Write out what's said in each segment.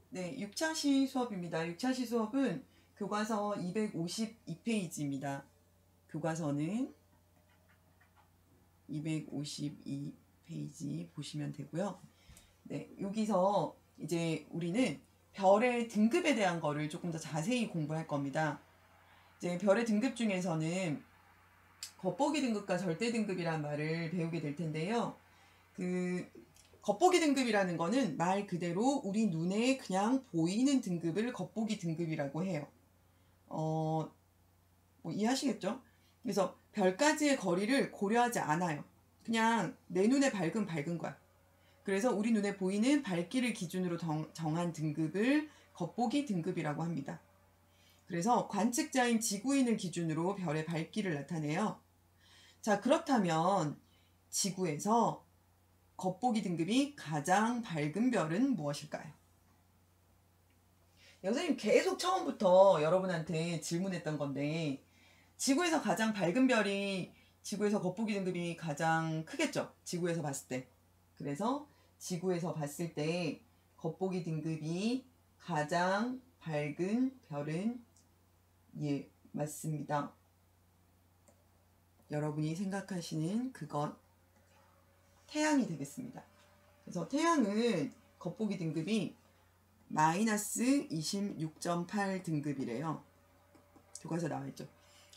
네, 6차시 수업입니다. 6차시 수업은 교과서 252페이지입니다. 교과서는 252페이지 보시면 되고요. 네, 여기서 이제 우리는 별의 등급에 대한 거를 조금 더 자세히 공부할 겁니다. 이제 별의 등급 중에서는 겉보기 등급과 절대 등급이란 말을 배우게 될 텐데요. 겉보기 등급이라는 거는 말 그대로 우리 눈에 그냥 보이는 등급을 겉보기 등급이라고 해요. 뭐 이해하시겠죠? 그래서 별까지의 거리를 고려하지 않아요. 그냥 내 눈에 밝은 거야. 그래서 우리 눈에 보이는 밝기를 기준으로 정한 등급을 겉보기 등급이라고 합니다. 그래서 관측자인 지구인을 기준으로 별의 밝기를 나타내요. 자, 그렇다면 지구에서 겉보기 등급이 가장 밝은 별은 무엇일까요? 선생님 계속 처음부터 여러분한테 질문했던 건데 지구에서 가장 밝은 별이 지구에서 겉보기 등급이 가장 크겠죠? 지구에서 봤을 때. 그래서 지구에서 봤을 때 겉보기 등급이 가장 밝은 별은 맞습니다. 여러분이 생각하시는 그건 태양이 되겠습니다. 그래서 태양은 겉보기 등급이 마이너스 26.8 등급이래요. 교과서에 나와있죠.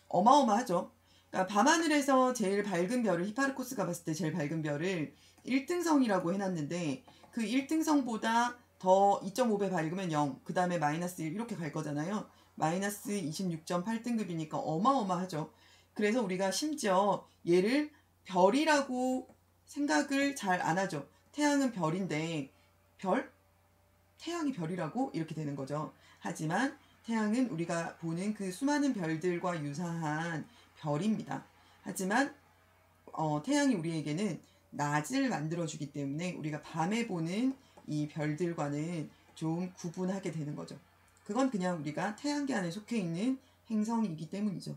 어마어마하죠. 그러니까 밤하늘에서 제일 밝은 별을 히파르코스가 봤을 때 제일 밝은 별을 1등성이라고 해놨는데 그 1등성보다 더 2.5배 밝으면 0, 그 다음에 마이너스 1 이렇게 갈 거잖아요. 마이너스 26.8 등급이니까 어마어마하죠. 그래서 우리가 심지어 얘를 별이라고 생각을 잘 안 하죠. 태양은 별인데 별? 태양이 별이라고? 이렇게 되는 거죠. 하지만 태양은 우리가 보는 그 수많은 별들과 유사한 별입니다. 하지만 태양이 우리에게는 낮을 만들어주기 때문에 우리가 밤에 보는 이 별들과는 좀 구분하게 되는 거죠. 그건 그냥 우리가 태양계 안에 속해 있는 행성이기 때문이죠.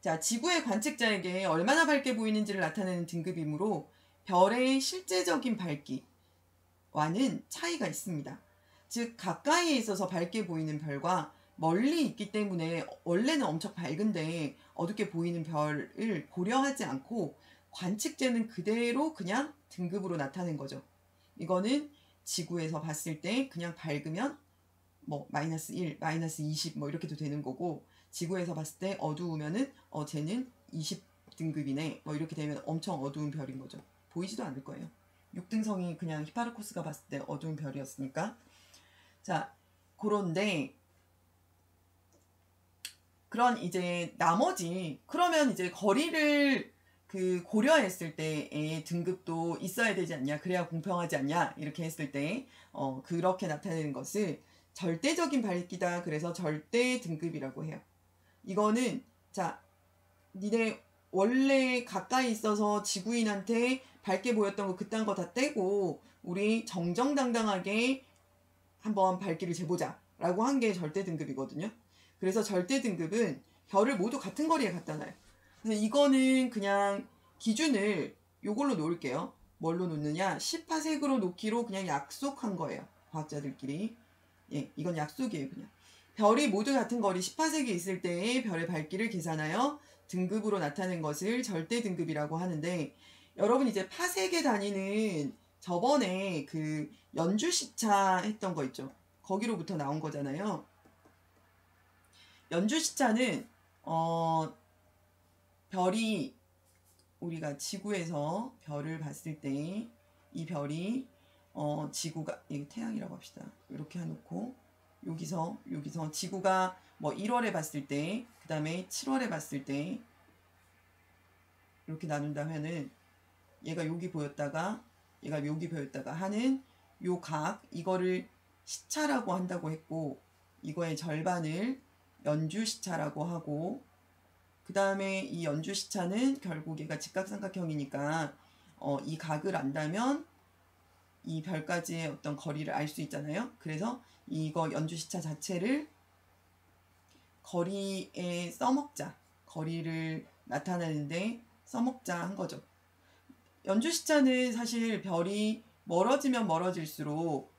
자, 지구의 관측자에게 얼마나 밝게 보이는지를 나타내는 등급이므로 별의 실제적인 밝기와는 차이가 있습니다. 즉 가까이에 있어서 밝게 보이는 별과 멀리 있기 때문에 원래는 엄청 밝은데 어둡게 보이는 별을 고려하지 않고 관측되는 그대로 그냥 등급으로 나타낸 거죠. 이거는 지구에서 봤을 때 그냥 밝으면 뭐 마이너스 1, 마이너스 20 뭐 이렇게도 되는 거고 지구에서 봤을 때 어두우면은 쟤는 20등급이네 뭐 이렇게 되면 엄청 어두운 별인 거죠. 보이지도 않을 거예요. 6등성이 그냥 히파르코스가 봤을 때 어두운 별이었으니까. 자, 그런데 그런 이제 나머지 그러면 이제 거리를 고려했을 때의 등급도 있어야 되지 않냐, 그래야 공평하지 않냐 이렇게 했을 때 그렇게 나타내는 것을 절대적인 밝기다. 그래서 절대 등급이라고 해요. 이거는 자, 니네 원래 가까이 있어서 지구인한테 밝게 보였던 거 그딴 거 다 떼고 우리 정정당당하게 한번 밝기를 재보자 라고 한 게 절대 등급이거든요. 그래서 절대 등급은 별을 모두 같은 거리에 갖다 놔요. 그래서 이거는 그냥 기준을 요걸로 놓을게요. 뭘로 놓느냐? 10파색으로 놓기로 그냥 약속한 거예요. 과학자들끼리. 이건 약속이에요. 그냥 별이 모두 같은 거리 10파색이 있을 때의 별의 밝기를 계산하여 등급으로 나타낸 것을 절대 등급이라고 하는데, 여러분 이제 파색에 다니는 저번에 연주시차 했던 거 있죠. 거기로부터 나온 거잖아요. 연주시차는 별이 우리가 지구에서 별을 봤을 때 이 별이 지구가 태양이라고 합시다. 이렇게 해놓고 여기서 지구가 뭐 1월에 봤을 때, 그 다음에 7월에 봤을 때 이렇게 나눈다면은 얘가 여기 보였다가 얘가 여기 보였다가 하는 요 각, 이거를 시차라고 한다고 했고, 이거의 절반을 연주시차라고 하고, 그 다음에 이 연주시차는 결국 얘가 직각삼각형이니까 이 각을 안다면 이 별까지의 어떤 거리를 알 수 있잖아요. 그래서 이거 연주시차 자체를 거리에 써먹자, 거리를 나타내는데 써먹자 한 거죠. 연주시차는 사실 별이 멀어지면 멀어질수록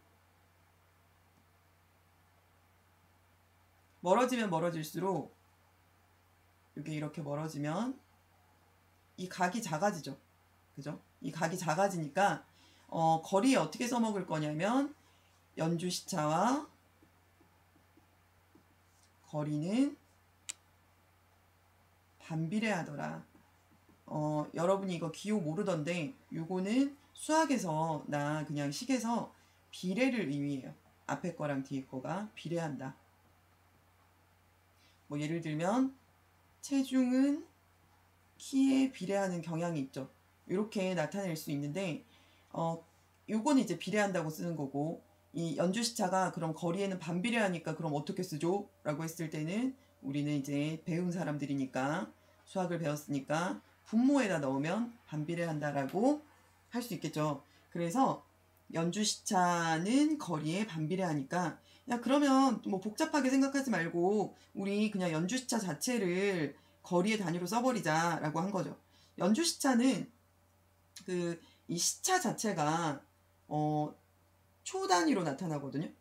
멀어지면 멀어질수록 이게 이렇게 멀어지면 이 각이 작아지죠. 그죠? 이 각이 작아지니까 거리에 어떻게 써먹을 거냐면 연주시차와 거리는 반비례하더라. 여러분이 이거 기호 모르던데 요거는 수학에서 나 그냥 식에서 비례를 의미해요. 앞에 거랑 뒤에 거가 비례한다. 뭐 예를 들면 체중은 키에 비례하는 경향이 있죠. 이렇게 나타낼 수 있는데 요거는 이제 비례한다고 쓰는 거고, 이 연주시차가 그럼 거리에는 반비례하니까 그럼 어떻게 쓰죠? 라고 했을 때는 우리는 이제 배운 사람들이니까 수학을 배웠으니까 분모에다 넣으면 반비례한다라고 할 수 있겠죠. 그래서 연주시차는 거리에 반비례하니까 야 그러면 뭐 복잡하게 생각하지 말고 우리 그냥 연주시차 자체를 거리의 단위로 써버리자 라고 한 거죠. 연주시차는 이 시차 자체가 초 단위로 나타나거든요.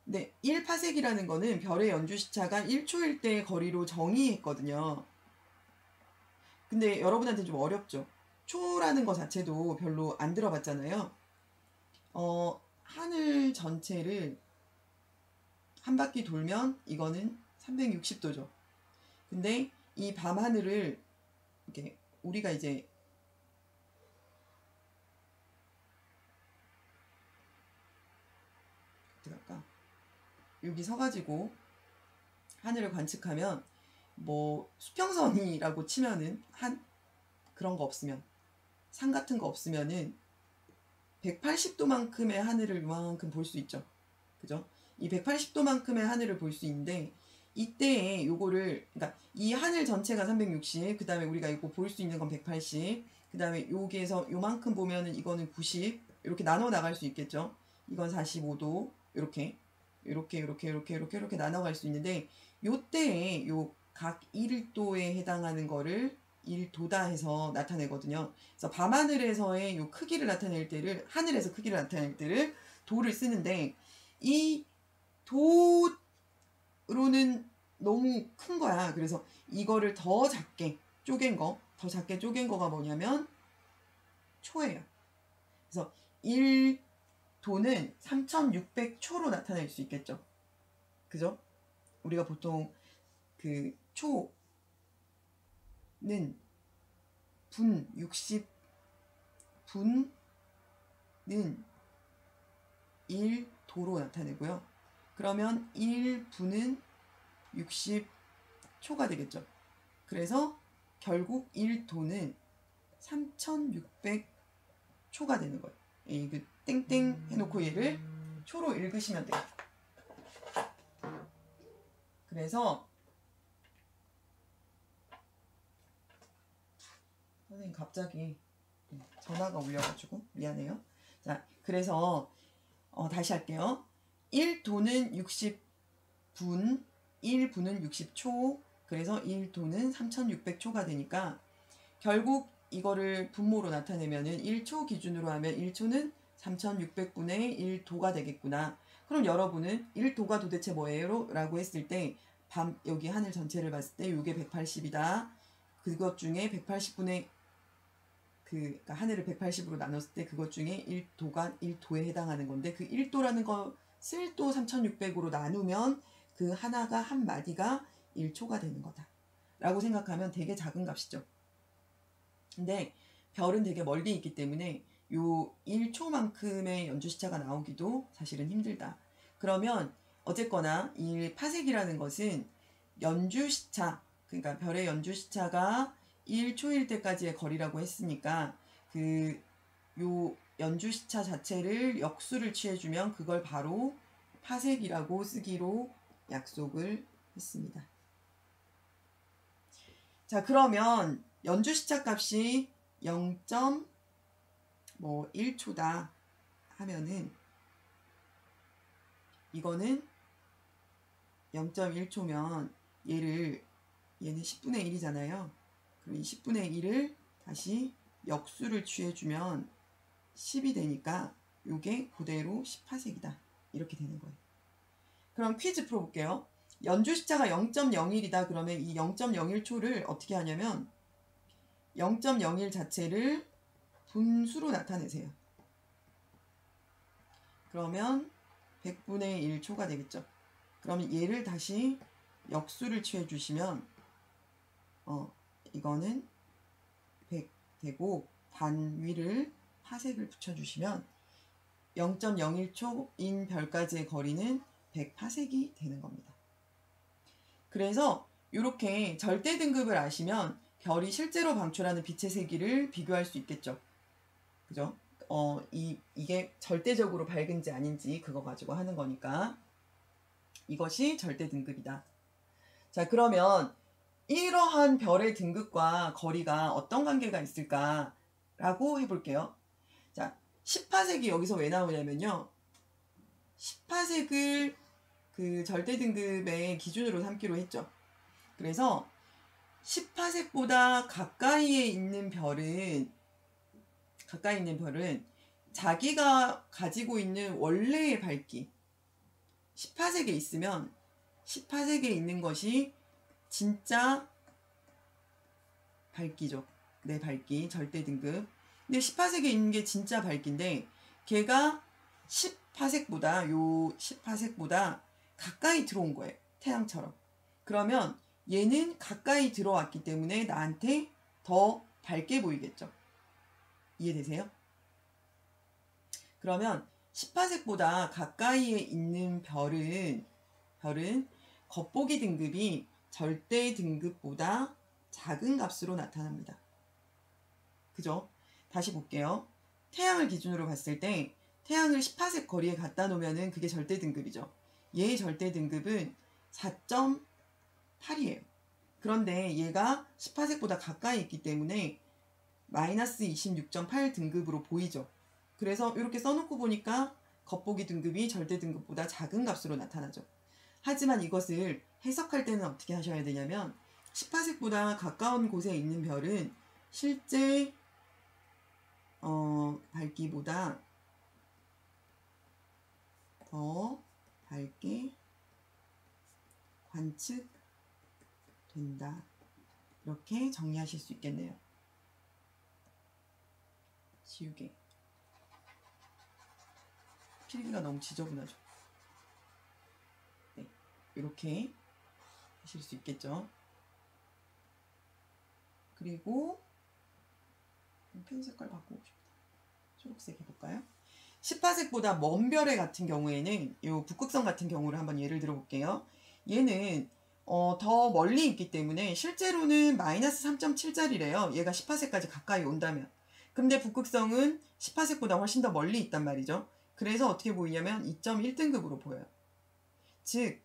근데 1파섹이라는 거는 별의 연주시차가 1초일 때 거리로 정의했거든요. 근데 여러분한테 좀 어렵죠. 초라는 거 자체도 별로 안 들어봤잖아요. 하늘 전체를 한 바퀴 돌면 이거는 360도죠. 근데 이 밤하늘을 이렇게 우리가 이제 어떻게 할까? 여기 서가지고 하늘을 관측하면 뭐 수평선이라고 치면은 한 그런 거 없으면 산 같은 거 없으면은 180도만큼의 하늘을 이만큼 볼 수 있죠. 그죠? 이 180도만큼의 하늘을 볼 수 있는데 이때에 요거를 그러니까 이 하늘 전체가 360, 그 다음에 우리가 이거 볼 수 있는 건 180, 그 다음에 여기에서 요만큼 보면은 이거는 90 이렇게 나눠 나갈 수 있겠죠. 이건 45도 이렇게 나눠갈 수 있는데 요때에 요 각 1도에 해당하는 거를 1도다 해서 나타내거든요. 그래서 밤하늘에서의 요 크기를 나타낼 때를 하늘에서 크기를 나타낼 때를 도를 쓰는데 이 도로는 너무 큰 거야. 그래서 이거를 더 작게 쪼갠 거가 뭐냐면 초예요. 그래서 1도는 3600초로 나타낼 수 있겠죠. 그죠? 우리가 보통 그 초는 분 60분은 1도로 나타내고요. 그러면 1분은 60초가 되겠죠. 그래서 결국 1도는 3600초가 되는 거예요. 그 땡땡 해놓고 얘를 초로 읽으시면 돼요. 그래서 선생님 갑자기 전화가 울려가지고 미안해요. 자, 그래서 다시 할게요. 1도는 60분, 1분은 60초, 그래서 1도는 3600초가 되니까 결국 이거를 분모로 나타내면은 1초 기준으로 하면 1초는 3600분의 1도가 되겠구나. 그럼 여러분은 1도가 도대체 뭐예요? 라고 했을 때 여기 하늘 전체를 봤을 때 이게 180이다. 그것 중에 180분의 그러니까 하늘을 180으로 나눴을 때 그것 중에 1도가 1도에 해당하는 건데 그 1도라는 것을 또 3600으로 나누면 그 하나가 한 마디가 1초가 되는 거다. 라고 생각하면 되게 작은 값이죠. 근데 별은 되게 멀리 있기 때문에 요 1초만큼의 연주시차가 나오기도 사실은 힘들다. 그러면 어쨌거나 이 파색이라는 것은 연주시차, 그러니까 별의 연주시차가 1초일 때까지의 거리라고 했으니까 요 연주시차 자체를 역수를 취해주면 그걸 바로 파색이라고 쓰기로 약속을 했습니다. 자, 그러면 연주시차 값이 0.1초다 하면은 이거는 0.1초면 얘는 10분의 1이잖아요. 그럼 이 10분의 1을 다시 역수를 취해주면 10이 되니까 요게 그대로 10파색이다. 이렇게 되는 거예요. 그럼 퀴즈 풀어볼게요. 연주시차가 0.01이다 그러면 이 0.01초를 어떻게 하냐면 0.01 자체를 분수로 나타내세요. 그러면 100분의 1초가 되겠죠. 그러면 얘를 다시 역수를 취해 주시면 이거는 100 되고 단위를 파색을 붙여주시면 0.01초인 별까지의 거리는 100파색이 되는 겁니다. 그래서 이렇게 절대 등급을 아시면 별이 실제로 방출하는 빛의 세기를 비교할 수 있겠죠. 그죠? 이게 절대적으로 밝은지 아닌지 그거 가지고 하는 거니까 이것이 절대 등급이다. 자, 그러면 이러한 별의 등급과 거리가 어떤 관계가 있을까라고 해볼게요. 자, 10파색이 여기서 왜 나오냐면요. 10파색을 그 절대 등급의 기준으로 삼기로 했죠. 그래서 10파색보다 가까이에 있는 별은 자기가 가지고 있는 원래의 밝기 10파색에 있으면 10파색에 있는 것이 진짜 밝기죠. 내 밝기 절대 등급. 근데 10파색에 있는 게 진짜 밝기인데 걔가 10파색보다 가까이 들어온 거예요. 태양처럼. 그러면 얘는 가까이 들어왔기 때문에 나한테 더 밝게 보이겠죠. 이해되세요? 그러면 10파색보다 가까이에 있는 별은 겉보기 등급이 절대 등급보다 작은 값으로 나타납니다. 그죠? 다시 볼게요. 태양을 기준으로 봤을 때 태양을 10파색 거리에 갖다 놓으면 그게 절대 등급이죠. 얘의 절대 등급은 4.8이에요. 그런데 얘가 10파색보다 가까이 있기 때문에 마이너스 26.8 등급으로 보이죠. 그래서 이렇게 써놓고 보니까 겉보기 등급이 절대 등급보다 작은 값으로 나타나죠. 하지만 이것을 해석할 때는 어떻게 하셔야 되냐면 10파색보다 가까운 곳에 있는 별은 실제 밝기보다 더 밝게 관측된다. 이렇게 정리하실 수 있겠네요. 지우개. 필기가 너무 지저분하죠. 네, 이렇게 하실 수 있겠죠. 그리고 펜 색깔 바꾸고 싶다. 초록색 해볼까요? 10파색보다 먼 별의 같은 경우에는 이 북극성 같은 경우를 한번 예를 들어볼게요. 얘는 더 멀리 있기 때문에 실제로는 마이너스 3.7짜리래요. 얘가 10파색까지 가까이 온다면. 근데 북극성은 10파색보다 훨씬 더 멀리 있단 말이죠. 그래서 어떻게 보이냐면 2.1등급으로 보여요. 즉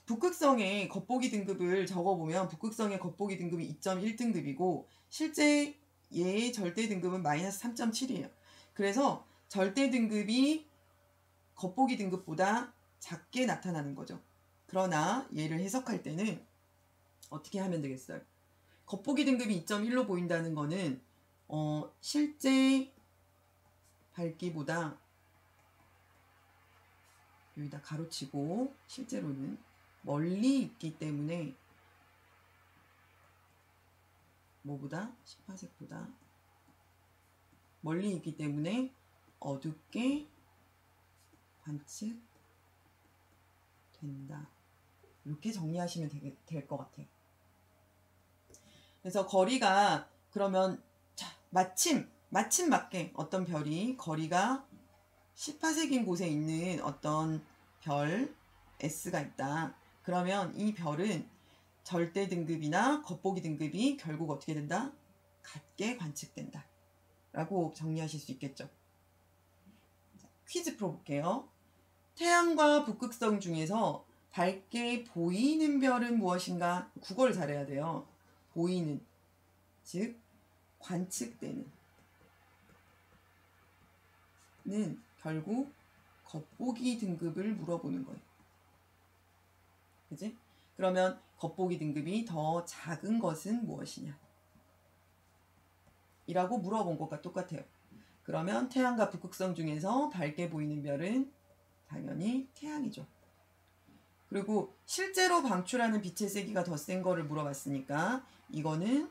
북극성의 겉보기 등급을 적어보면 북극성의 겉보기 등급이 2.1등급이고 실제 얘의 절대 등급은 마이너스 3.7이에요. 그래서 절대 등급이 겉보기 등급보다 작게 나타나는 거죠. 그러나 얘를 해석할 때는 어떻게 하면 되겠어요? 겉보기 등급이 2.1로 보인다는 거는 실제 밝기보다 여기다 가로치고 실제로는 멀리 있기 때문에 뭐보다? 10파색보다 멀리 있기 때문에 어둡게 관측된다. 이렇게 정리하시면 될 것 같아요. 그래서 거리가 그러면 마침 맞게 어떤 별이 거리가 10파색인 곳에 있는 어떤 별 S가 있다. 그러면 이 별은 절대 등급이나 겉보기 등급이 결국 어떻게 된다? 같게 관측된다. 라고 정리하실 수 있겠죠. 퀴즈 풀어볼게요. 태양과 북극성 중에서 밝게 보이는 별은 무엇인가? 국어를 잘해야 돼요. 보이는, 즉 관측되는 는 결국 겉보기 등급을 물어보는 거예요. 그지? 그러면 겉보기 등급이 더 작은 것은 무엇이냐? 이라고 물어본 것과 똑같아요. 그러면 태양과 북극성 중에서 밝게 보이는 별은 당연히 태양이죠. 그리고 실제로 방출하는 빛의 세기가 더 센 거를 물어봤으니까 이거는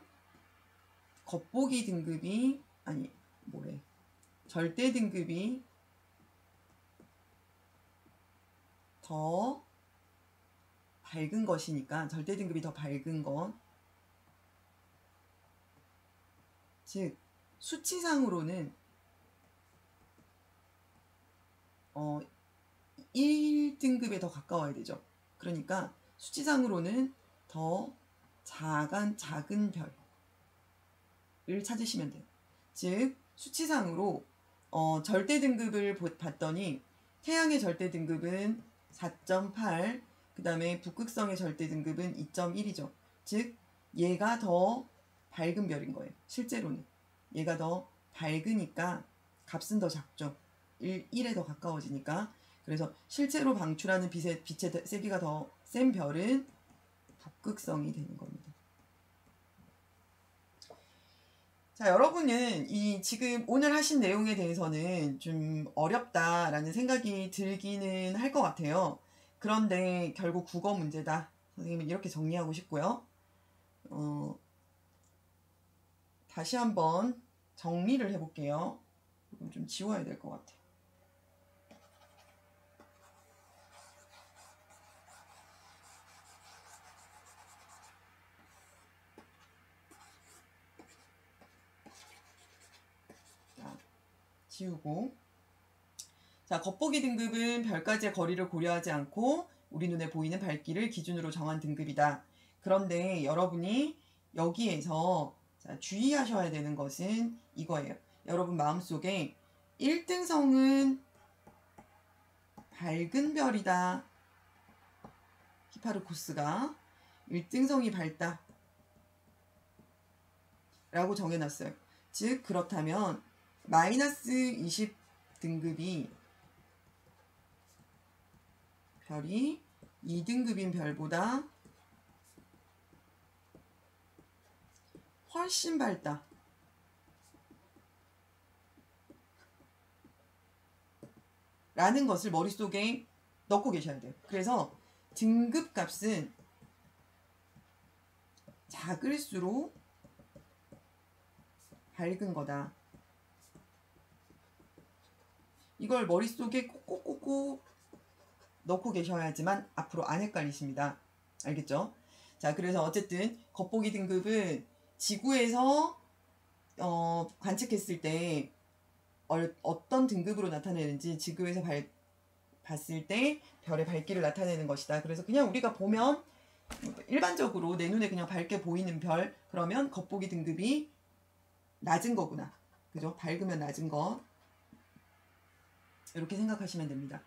겉보기 등급이 아니 뭐래 절대 등급이 더 밝은 것이니까 절대 등급이 더 밝은 것, 즉 수치상으로는 1등급에 더 가까워야 되죠. 그러니까 수치상으로는 더 작은 별을 찾으시면 돼요. 즉 수치상으로 절대 등급을 봤더니 태양의 절대 등급은 4.8, 그 다음에 북극성의 절대 등급은 2.1이죠. 즉 얘가 더 밝은 별인 거예요. 실제로는 얘가 더 밝으니까 값은 더 작죠. 1에 더 가까워지니까. 그래서 실제로 방출하는 빛의 세기가 더 센 별은 북극성이 되는 겁니다. 자, 여러분은 이 지금 오늘 하신 내용에 대해서는 좀 어렵다라는 생각이 들기는 할 것 같아요. 그런데 결국 국어 문제다. 선생님은 이렇게 정리하고 싶고요. 다시 한번 정리를 해볼게요. 좀 지워야 될 것 같아요. 지우고. 자, 겉보기 등급은 별까지의 거리를 고려하지 않고 우리 눈에 보이는 밝기를 기준으로 정한 등급이다. 그런데 여러분이 여기에서 주의하셔야 되는 것은 이거예요. 여러분 마음속에 1등성은 밝은 별이다. 히파르코스가 1등성이 밝다. 라고 정해놨어요. 즉 그렇다면 마이너스 20등급이 별이 2등급인 별보다 훨씬 밝다. 라는 것을 머릿속에 넣고 계셔야 돼요. 그래서 등급값은 작을수록 밝은 거다. 이걸 머릿속에 꼭꼭꼭꼭 넣고 계셔야지만 앞으로 안 헷갈리십니다. 알겠죠? 자, 그래서 어쨌든 겉보기 등급은 지구에서 관측했을 때 어떤 등급으로 나타내는지 지구에서 봤을 때 별의 밝기를 나타내는 것이다. 그래서 그냥 우리가 보면 일반적으로 내 눈에 그냥 밝게 보이는 별, 그러면 겉보기 등급이 낮은 거구나. 그죠? 밝으면 낮은 거. 이렇게 생각하시면 됩니다.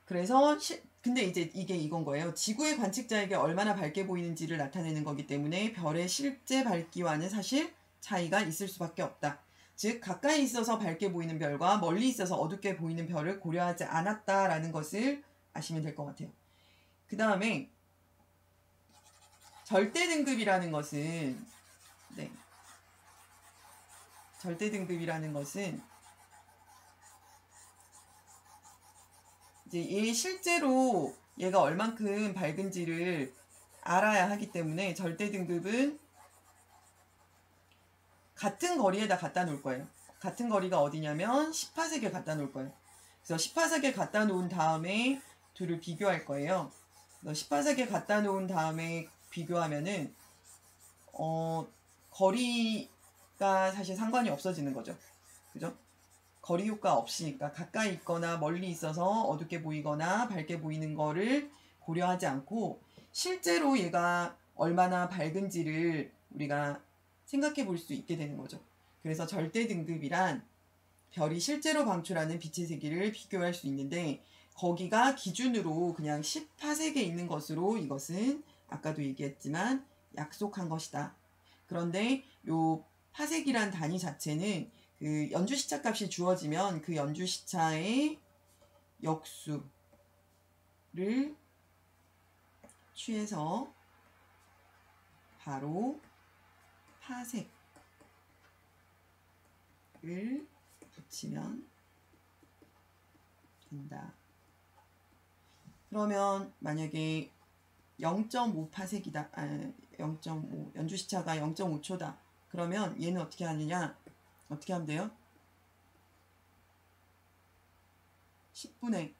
그래서 근데 이제 이게 이건 거예요. 지구의 관측자에게 얼마나 밝게 보이는지를 나타내는 거기 때문에 별의 실제 밝기와는 사실 차이가 있을 수밖에 없다. 즉 가까이 있어서 밝게 보이는 별과 멀리 있어서 어둡게 보이는 별을 고려하지 않았다라는 것을 아시면 될 것 같아요. 그 다음에 절대 등급이라는 것은 절대 등급이라는 것은 이제 얘 실제로 얘가 얼만큼 밝은지를 알아야 하기 때문에 절대 등급은 같은 거리에다 갖다 놓을 거예요. 같은 거리가 어디냐면 10파섹에 갖다 놓을 거예요. 그래서 10파섹에 갖다 놓은 다음에 둘을 비교할 거예요. 10파섹에 갖다 놓은 다음에 비교하면은 거리가 사실 상관이 없어지는 거죠. 그죠? 거리 효과 없이, 그러니까 가까이 있거나 멀리 있어서 어둡게 보이거나 밝게 보이는 거를 고려하지 않고 실제로 얘가 얼마나 밝은지를 우리가 생각해 볼 수 있게 되는 거죠. 그래서 절대 등급이란 별이 실제로 방출하는 빛의 세기를 비교할 수 있는데 거기가 기준으로 그냥 10파섹에 있는 것으로 이것은 아까도 얘기했지만 약속한 것이다. 그런데 요 파섹이란 단위 자체는 그 연주 시차 값이 주어지면 그 연주 시차의 역수를 취해서 바로 파섹을 붙이면 된다. 그러면 만약에 0.5파색이다. 0.5 연주시차가 0.5초다. 그러면 얘는 어떻게 하느냐? 어떻게 하면 돼요? 10분의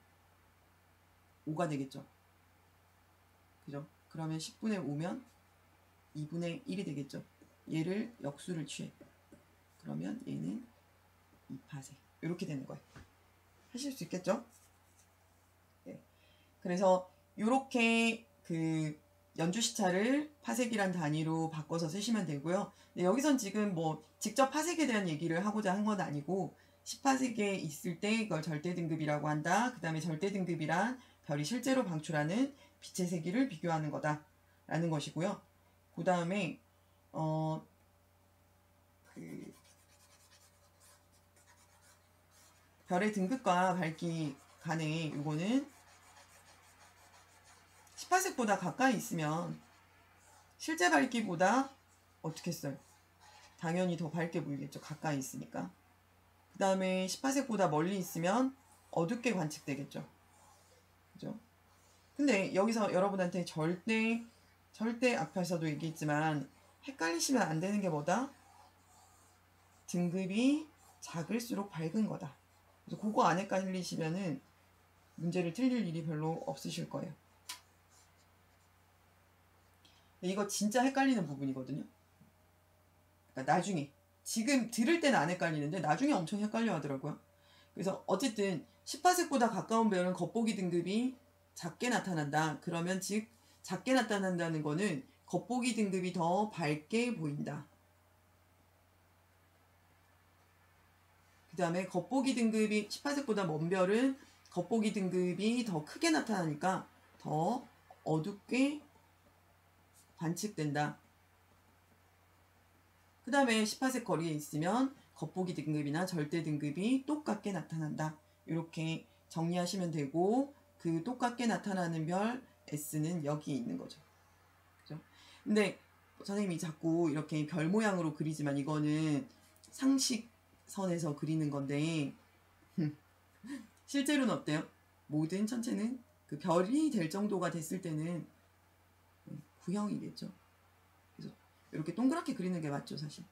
5가 되겠죠. 그죠? 그러면 10분의 5면 2분의 1이 되겠죠. 얘를 역수를 취해. 그러면 얘는 2파색. 이렇게 되는 거예요. 하실 수 있겠죠? 네. 그래서 이렇게 그 연주시차를 파색이란 단위로 바꿔서 쓰시면 되고요. 네, 여기선 지금 뭐 직접 파색에 대한 얘기를 하고자 한 건 아니고 10파색에 있을 때 이걸 절대등급이라고 한다. 그 다음에 절대등급이란 별이 실제로 방출하는 빛의 세기를 비교하는 거다 라는 것이고요. 그 다음에 그 별의 등급과 밝기 간에 이거는 18색보다 가까이 있으면 실제 밝기보다 어떻게 써요? 당연히 더 밝게 보이겠죠. 가까이 있으니까. 그 다음에 18색보다 멀리 있으면 어둡게 관측되겠죠. 그죠? 근데 여기서 여러분한테 절대 앞에서도 얘기했지만 헷갈리시면 안 되는 게 뭐다? 등급이 작을수록 밝은 거다. 그래서 그거 안 헷갈리시면은 문제를 틀릴 일이 별로 없으실 거예요. 이거 진짜 헷갈리는 부분이거든요. 그러니까 나중에 지금 들을 때는 안 헷갈리는데 나중에 엄청 헷갈려 하더라고요. 그래서 어쨌든 18색보다 가까운 별은 겉보기 등급이 작게 나타난다. 그러면 즉 작게 나타난다는 거는 겉보기 등급이 더 밝게 보인다. 그 다음에 겉보기 등급이 18색보다 먼 별은 겉보기 등급이 더 크게 나타나니까 더 어둡게 관측된다. 그 다음에 18색 거리에 있으면 겉보기 등급이나 절대 등급이 똑같게 나타난다. 이렇게 정리하시면 되고 그 똑같게 나타나는 별 S는 여기에 있는 거죠. 그죠? 근데 선생님이 자꾸 이렇게 별 모양으로 그리지만 이거는 상식선에서 그리는 건데 실제로는 어때요? 모든 천체는 그 별이 될 정도가 됐을 때는 구형이겠죠. 그래서 이렇게 동그랗게 그리는 게 맞죠, 사실.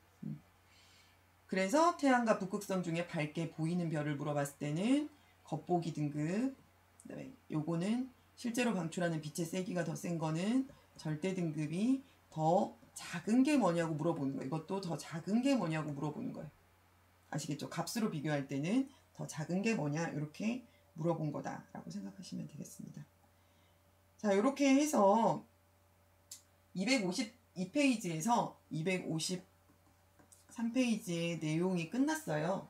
그래서 태양과 북극성 중에 밝게 보이는 별을 물어봤을 때는 겉보기 등급, 그다음에 요거는 실제로 방출하는 빛의 세기가 더 센 거는 절대 등급이 더 작은 게 뭐냐고 물어보는 거예요. 이것도 더 작은 게 뭐냐고 물어보는 거예요. 아시겠죠? 값으로 비교할 때는 더 작은 게 뭐냐 이렇게 물어본 거다라고 생각하시면 되겠습니다. 자, 이렇게 해서 252페이지에서 253페이지의 내용이 끝났어요.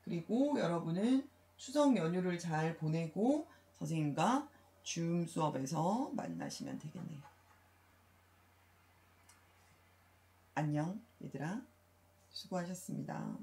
그리고 여러분은 추석 연휴를 잘 보내고 선생님과 줌 수업에서 만나시면 되겠네요. 안녕 얘들아. 수고하셨습니다.